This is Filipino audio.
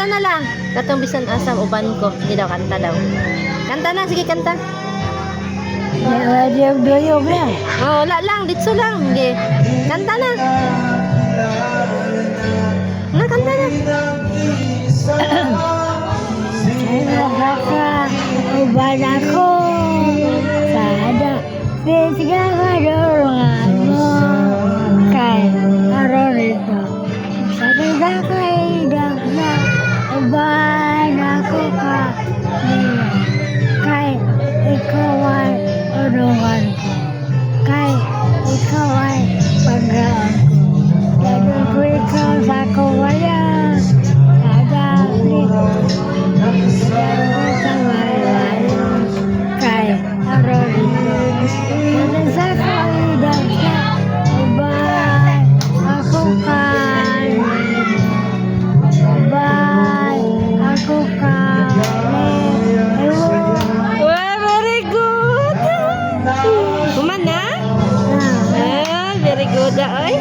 Kanta na lang. Katong bisan asam uban ko. Hindi daw kanta daw. Kanta na, sige kanta. Duyog na. Oh, wala lang, ditso lang. Sige. Kanta na. Na, kanta na. Baka uban ako. Sada. Sige ka dorongan mo. Kay aron ito. Sa kay dakna. Uban ako ka. Kay ikaw ay dorongan ko. Kay ikaw ay pagdaan ko. Dadon ko ikaw sa kawayan. Sada. Sa malayan. Kay aron ito. Sa kay dakna. Uban ako ka. Uban ako ka. Wow, very good. Kuman na? Ah, very good, oy.